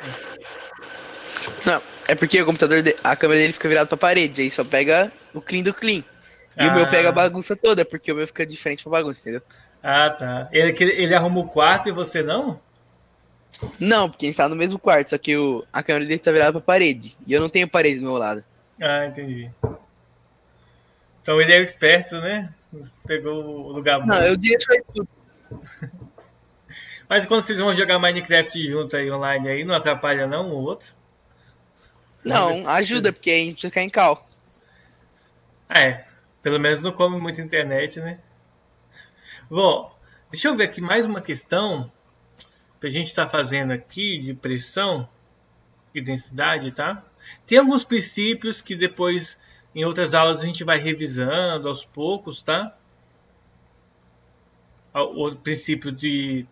Não, é porque o computador, a câmera dele fica virada pra parede, aí só pega o clean do clean. E o meu pega a Ah, bagunça toda, porque o meu fica de frente pra bagunça, entendeu? tá. Ele arruma o quarto e você não? Não, porque a gente tá no mesmo quarto, só que a câmera dele tá virada pra parede. E eu não tenho parede do meu lado. Ah, entendi. Então ele é esperto, né? Pegou o lugar Não, bom. eu diria que faz tudo. Mas quando vocês vão jogar Minecraft junto aí online aí, não atrapalha não um ou outro? Não, ajuda, porque aí a gente precisa ficar em cal. Pelo menos não come muita internet, né? Bom, deixa eu ver aqui mais uma questão que a gente está fazendo aqui de pressão e densidade, tá? Tem alguns princípios que depois em outras aulas a gente vai revisando aos poucos, tá? O princípio de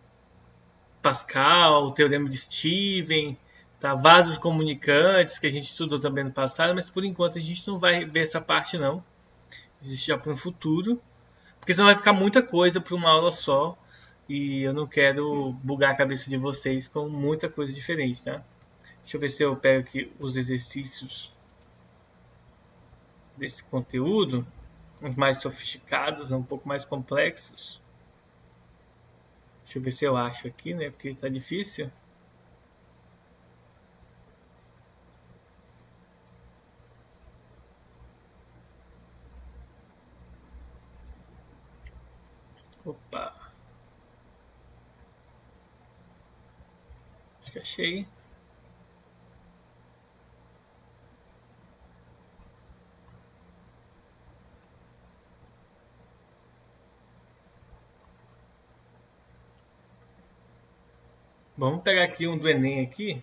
Pascal, o teorema de Steven, tá? Vasos comunicantes que a gente estudou também no passado, mas por enquanto a gente não vai ver essa parte não. Existe já para o futuro, porque senão vai ficar muita coisa para uma aula só e eu não quero bugar a cabeça de vocês com muita coisa diferente, tá? Deixa eu ver se eu pego aqui os exercícios desse conteúdo, uns mais sofisticados, um pouco mais complexos. Deixa eu ver se eu acho aqui, né? Porque tá difícil. Opa, acho que achei. Vamos pegar aqui um do Enem aqui.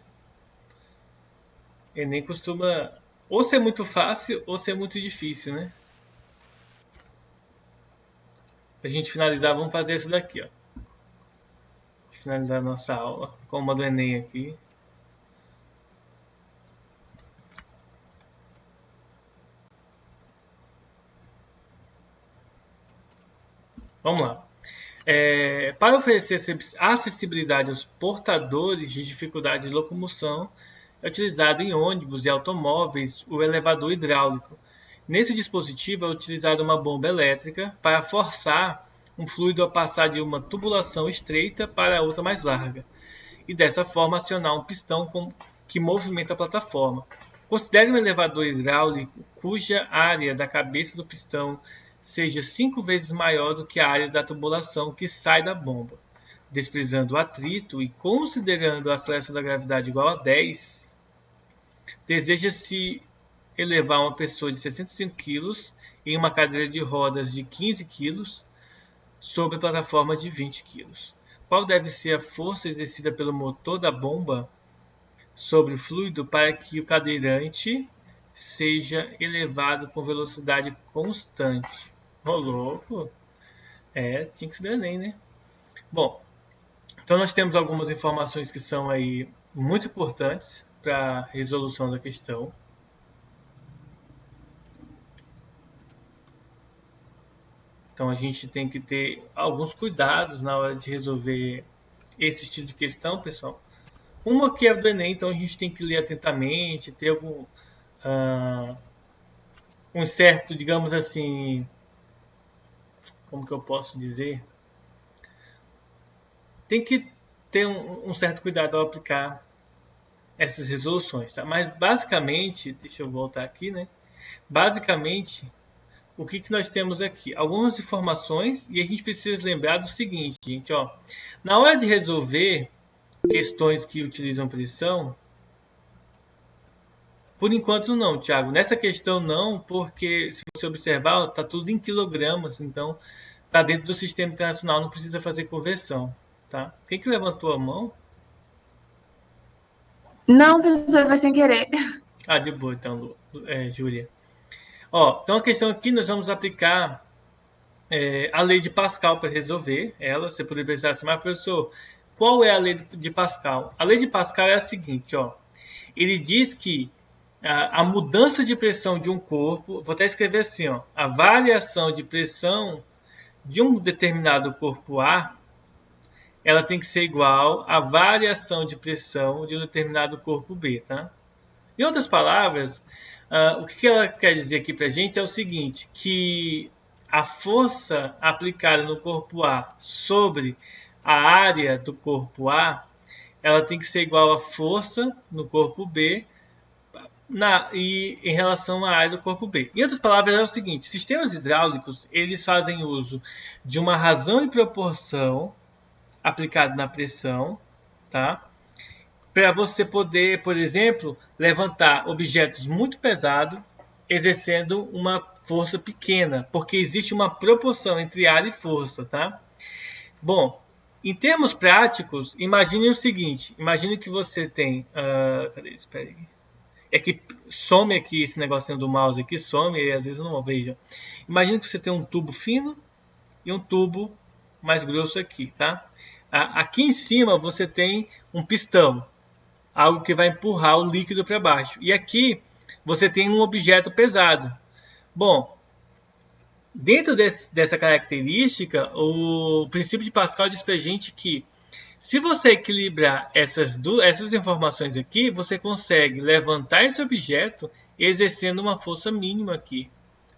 Enem costuma ou ser muito fácil ou ser muito difícil, né? Pra gente finalizar, vamos fazer esse daqui, ó. Finalizar a nossa aula com uma do Enem aqui. Vamos lá. Para oferecer acessibilidade aos portadores de dificuldade de locomoção, é utilizado em ônibus e automóveis o elevador hidráulico. Nesse dispositivo é utilizada uma bomba elétrica para forçar um fluido a passar de uma tubulação estreita para outra mais larga, e dessa forma acionar um pistão que movimenta a plataforma. Considere um elevador hidráulico cuja área da cabeça do pistão seja 5 vezes maior do que a área da tubulação que sai da bomba. Desprezando o atrito e considerando a aceleração da gravidade igual a 10, deseja-se elevar uma pessoa de 65 kg em uma cadeira de rodas de 15 kg sobre a plataforma de 20 kg. Qual deve ser a força exercida pelo motor da bomba sobre o fluido para que o cadeirante seja elevado com velocidade constante? Ô, louco! Tinha que ser do Enem, né? Bom, então nós temos algumas informações que são aí muito importantes para a resolução da questão. Então a gente tem que ter alguns cuidados na hora de resolver esse tipo de questão, pessoal. Uma que é do Enem, então a gente tem que ler atentamente, ter um certo, digamos assim, como que eu posso dizer? Tem que ter um certo cuidado ao aplicar essas resoluções, tá? Mas basicamente, deixa eu voltar aqui, né? Basicamente, o que nós temos aqui? Algumas informações, e a gente precisa lembrar do seguinte, gente, ó. Na hora de resolver questões que utilizam pressão, por enquanto não, Thiago. Nessa questão não, porque se você observar, está tudo em quilogramas, então está dentro do sistema internacional, não precisa fazer conversão, tá? Quem que levantou a mão? Não, professor, vai sem querer. De boa, então, Júlia. Ó, então a questão aqui nós vamos aplicar a lei de Pascal para resolver ela. Você poderia pensar assim, mas professor, qual é a lei de Pascal? A lei de Pascal é a seguinte, ó. Ele diz que a mudança de pressão de um corpo, vou até escrever assim, ó, a variação de pressão de um determinado corpo A, ela tem que ser igual à variação de pressão de um determinado corpo B, tá? Em outras palavras, o que ela quer dizer aqui para a gente é o seguinte, que a força aplicada no corpo A sobre a área do corpo A, ela tem que ser igual à força no corpo B e em relação à área do corpo B. Em outras palavras, é o seguinte, sistemas hidráulicos, eles fazem uso de uma razão e proporção aplicada na pressão, tá? Para você poder, por exemplo, levantar objetos muito pesados, exercendo uma força pequena, porque existe uma proporção entre ar e força, tá? Bom, em termos práticos, imagine o seguinte, imagine que você tem... cadê isso? Espera aí. É que some aqui esse negocinho do mouse aqui, some e às vezes eu não vejo. Imagine que você tem um tubo fino e um tubo mais grosso aqui, tá? Aqui em cima você tem um pistão, algo que vai empurrar o líquido para baixo. E aqui você tem um objeto pesado. Bom, dentro dessa característica, o princípio de Pascal diz para a gente que se você equilibrar essas informações aqui, você consegue levantar esse objeto exercendo uma força mínima aqui.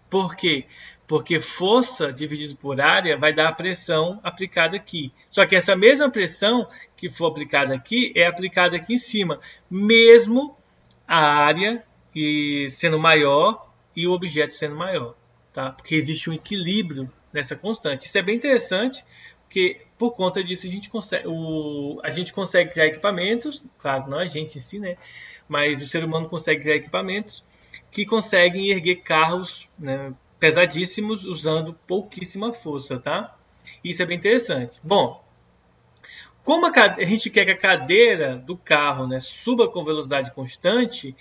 Por quê? Porque força dividido por área vai dar a pressão aplicada aqui. Só que essa mesma pressão que for aplicada aqui é aplicada aqui em cima, mesmo a área sendo maior e o objeto sendo maior, tá? Porque existe um equilíbrio nessa constante. Isso é bem interessante, porque por conta disso a gente consegue criar equipamentos, claro, não a gente em si, né? Mas o ser humano consegue criar equipamentos que conseguem erguer carros, né, pesadíssimos usando pouquíssima força, tá? Isso é bem interessante. Bom, como a gente quer que a cadeira do carro, né, suba com velocidade constante,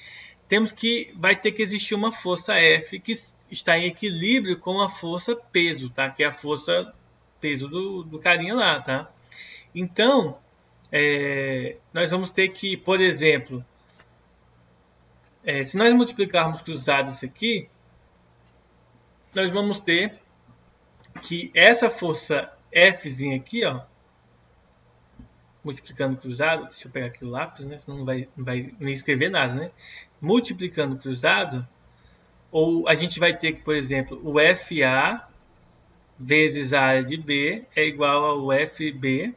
vai ter que existir uma força F que está em equilíbrio com a força peso, tá? Que é a força peso do carinha lá, tá? Então, nós vamos ter que, por exemplo, se nós multiplicarmos cruzado isso aqui, nós vamos ter que essa força Fzinho aqui, ó, multiplicando cruzado, deixa eu pegar aqui o lápis, né? Senão não vai nem escrever nada, né? Multiplicando cruzado, ou a gente vai ter que, por exemplo, o FA vezes a área de B é igual ao FB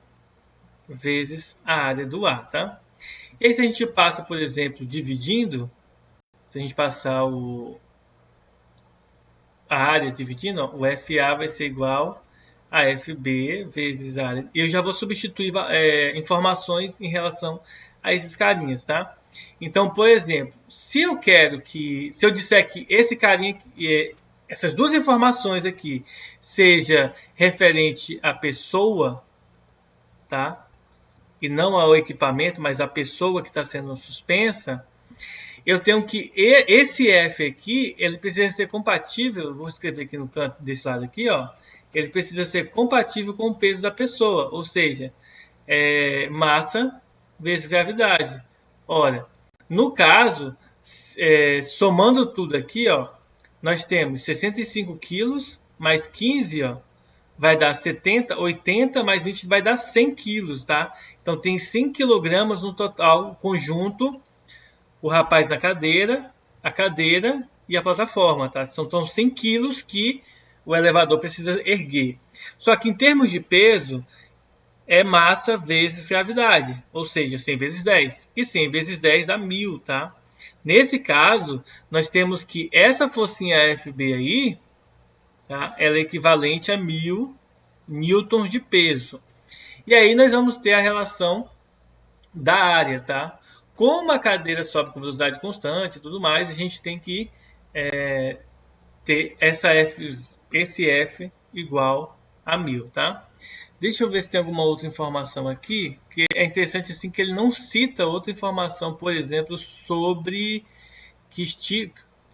vezes a área do A, tá? E aí se a gente passa, por exemplo, dividindo, se a gente passar a área dividindo, ó, o FA vai ser igual a FB vezes a área. E eu já vou substituir informações em relação a esses carinhas, tá? Então, por exemplo, se eu disser que esse carinha, essas duas informações aqui, seja referente à pessoa, tá? E não ao equipamento, mas à pessoa que está sendo suspensa, eu tenho que esse F aqui, ele precisa ser compatível, vou escrever aqui no canto desse lado aqui, ó, ele precisa ser compatível com o peso da pessoa, ou seja, massa vezes gravidade. Ora, no caso, somando tudo aqui, ó, nós temos 65 quilos mais 15, ó, vai dar 70, 80 mais 20 vai dar 100 quilos, tá? Então tem 100 quilogramas no total, conjunto, o rapaz na cadeira, a cadeira e a plataforma, tá? São 100 quilos que o elevador precisa erguer. Só que em termos de peso, é massa vezes gravidade, ou seja, 100 vezes 10. E 100 vezes 10 dá 1000, tá? Nesse caso, nós temos que essa forcinha FB aí, tá? Ela é equivalente a 1000 newtons de peso. E aí nós vamos ter a relação da área, tá? Como a cadeira sobe com velocidade constante e tudo mais, a gente tem que ter esse F igual a 1000, tá? Deixa eu ver se tem alguma outra informação aqui, que é interessante assim que ele não cita outra informação, por exemplo, sobre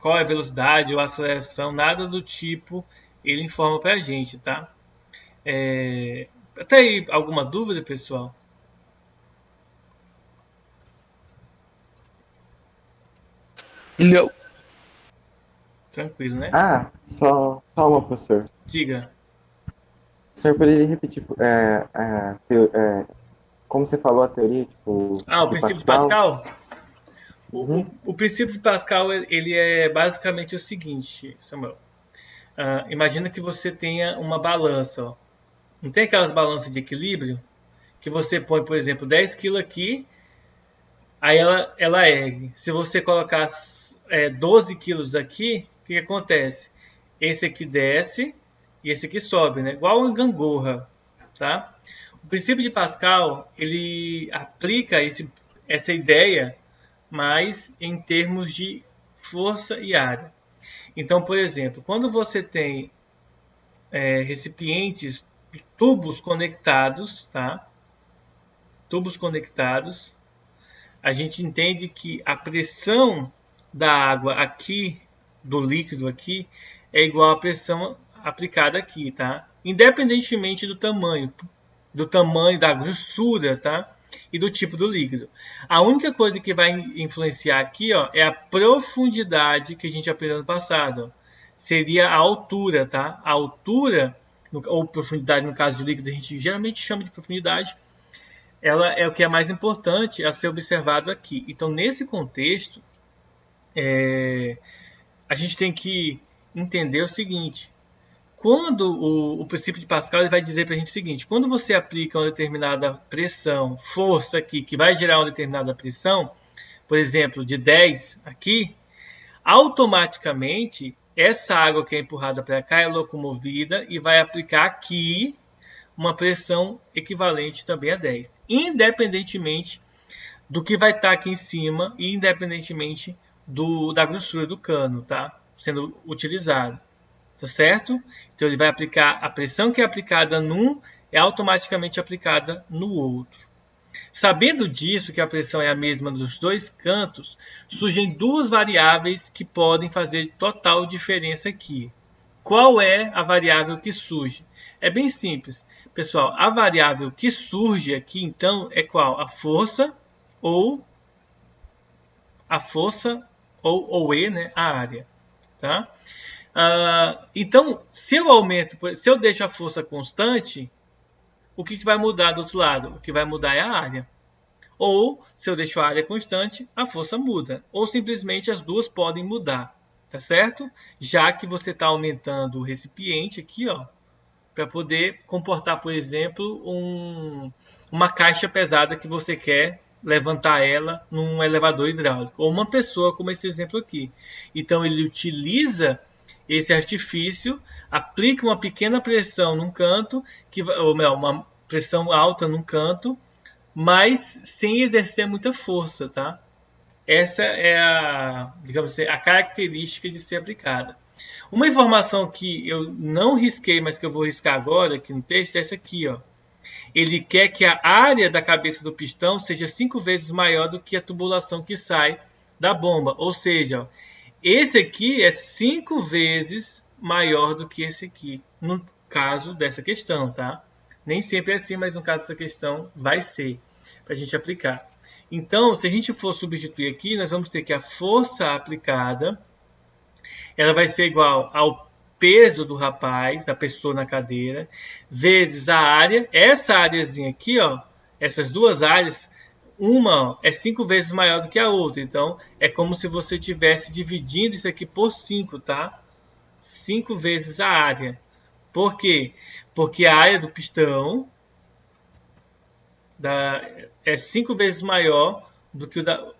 qual é a velocidade ou a aceleração, nada do tipo ele informa pra gente, tá? Até aí, alguma dúvida, pessoal? Não. Tranquilo, né? Ah, só uma, professor. Diga. O senhor poderia repetir como você falou a teoria, tipo, O de princípio de Pascal? Pascal? Uhum. O princípio de Pascal ele é basicamente o seguinte, Samuel. Imagina que você tenha uma balança. Ó. Não tem aquelas balanças de equilíbrio? Que você põe, por exemplo, 10 kg aqui, aí ela ergue. Se você colocar 12 quilos aqui, o que acontece? Esse aqui desce e esse aqui sobe, né? Igual uma gangorra, tá? O princípio de Pascal, ele aplica essa ideia, mas em termos de força e área. Então, por exemplo, quando você tem recipientes, tubos conectados, tá? Tubos conectados, a gente entende que a pressão da água aqui, do líquido aqui, é igual à pressão aplicada aqui, tá? Independentemente do tamanho, da grossura, tá? E do tipo do líquido. A única coisa que vai influenciar aqui, ó, é a profundidade que a gente aprendeu no passado. Seria a altura, tá? A altura, ou profundidade no caso de líquido, a gente geralmente chama de profundidade, ela é o que é mais importante a ser observado aqui. Então, nesse contexto, a gente tem que entender o seguinte. Quando o princípio de Pascal ele vai dizer para a gente o seguinte, quando você aplica uma determinada pressão, força aqui, que vai gerar uma determinada pressão, por exemplo, de 10 aqui, automaticamente essa água que é empurrada para cá é locomovida e vai aplicar aqui uma pressão equivalente também a 10, independentemente do que vai estar aqui em cima e independentemente da grossura do cano, tá? Sendo utilizado. Tá certo? Então ele vai aplicar a pressão que é aplicada num é automaticamente aplicada no outro. Sabendo disso, que a pressão é a mesma dos dois cantos, surgem duas variáveis que podem fazer total diferença aqui. Qual é a variável que surge? É bem simples. Pessoal, a variável que surge aqui, então, é qual? A força ou E, né? A área. Tá? Então, se eu deixo a força constante, o que vai mudar do outro lado? O que vai mudar é a área. Ou, se eu deixo a área constante, a força muda. Ou simplesmente as duas podem mudar. Tá certo? Já que você está aumentando o recipiente aqui, ó, para poder comportar, por exemplo, uma caixa pesada que você quer levantar ela num elevador hidráulico. Ou uma pessoa, como esse exemplo aqui. Então, ele utiliza esse artifício, aplica uma pequena pressão num canto, ou melhor, uma pressão alta num canto, mas sem exercer muita força, tá? Essa é a, digamos assim, a característica de ser aplicada. Uma informação que eu não risquei, mas que eu vou riscar agora aqui no texto é essa aqui, ó. Ele quer que a área da cabeça do pistão seja 5 vezes maior do que a tubulação que sai da bomba. Ou seja, ó, esse aqui é 5 vezes maior do que esse aqui, no caso dessa questão, tá? Nem sempre é assim, mas no caso dessa questão vai ser, para a gente aplicar. Então, se a gente for substituir aqui, nós vamos ter que a força aplicada, ela vai ser igual ao peso do rapaz, da pessoa na cadeira, vezes a área. Essa áreazinha aqui, ó, essas duas áreas, uma ó, é 5 vezes maior do que a outra. Então, é como se você estivesse dividindo isso aqui por 5, tá? 5 vezes a área. Por quê? Porque a área do pistão é 5 vezes maior do que a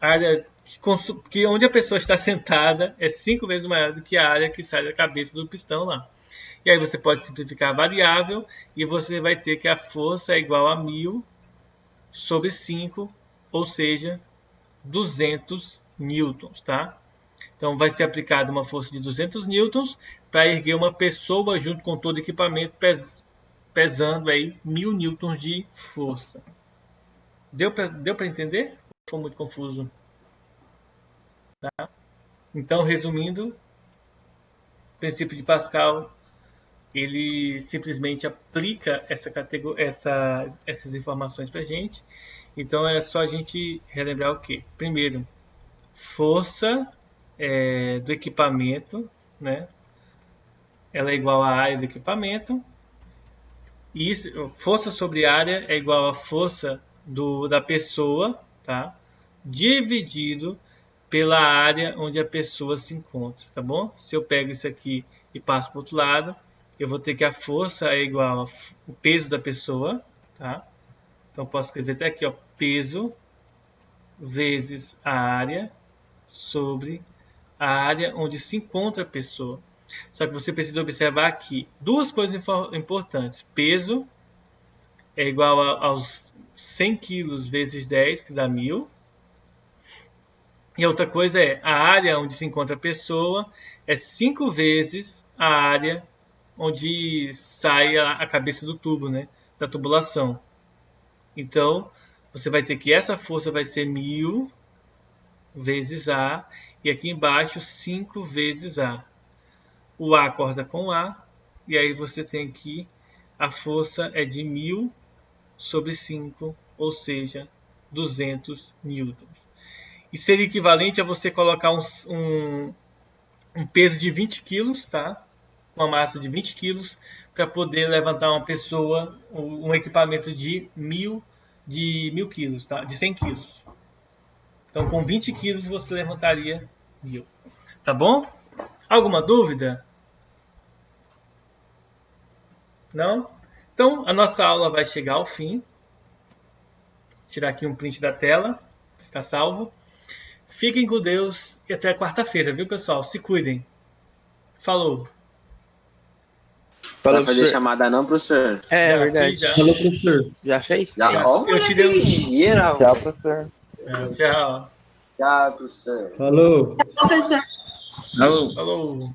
área que onde a pessoa está sentada, é 5 vezes maior do que a área que sai da cabeça do pistão lá. E aí você pode simplificar a variável e você vai ter que a força é igual a 1000 sobre 5, ou seja, 200 newtons, tá? Então vai ser aplicada uma força de 200 newtons para erguer uma pessoa junto com todo o equipamento pesando aí 1000 newtons de força. Deu para entender? Ficou muito confuso. Tá? Então, resumindo, o princípio de Pascal, ele simplesmente aplica essas informações para a gente. Então, é só a gente relembrar o quê? Primeiro, força do equipamento, né? Ela é igual à área do equipamento. E força sobre área é igual à força da pessoa, tá? Dividido pela área onde a pessoa se encontra, tá bom? Se eu pego isso aqui e passo para o outro lado, eu vou ter que a força é igual ao peso da pessoa, tá? Então, posso escrever até aqui, ó, peso vezes a área sobre a área onde se encontra a pessoa. Só que você precisa observar aqui duas coisas importantes. Peso é igual aos 100 kg vezes 10, que dá 1000. E a outra coisa é, a área onde se encontra a pessoa é 5 vezes a área onde sai a cabeça do tubo, né? Da tubulação. Então, você vai ter que essa força vai ser 1000 vezes A, e aqui embaixo 5 vezes A. O A corta com A, e aí você tem que a força é de 1000 sobre 5, ou seja, 200 newtons. E seria equivalente a você colocar um peso de 20 quilos, tá? Uma massa de 20 quilos, para poder levantar uma pessoa, um equipamento de 1000 quilos, tá? De 100 quilos. Então, com 20 quilos, você levantaria 1000. Tá bom? Alguma dúvida? Não? Então, a nossa aula vai chegar ao fim. Vou tirar aqui um print da tela, ficar salvo. Fiquem com Deus e até quarta-feira, viu, pessoal? Se cuidem. Falou. Não vai fazer chamada não, professor? É Já verdade. fiz, já. Falou, professor. Já fez? Já, Eu tirei um... Ligeira, Tchau, professor. Tchau. Tchau, professor. Falou. Professor. Falou. Falou.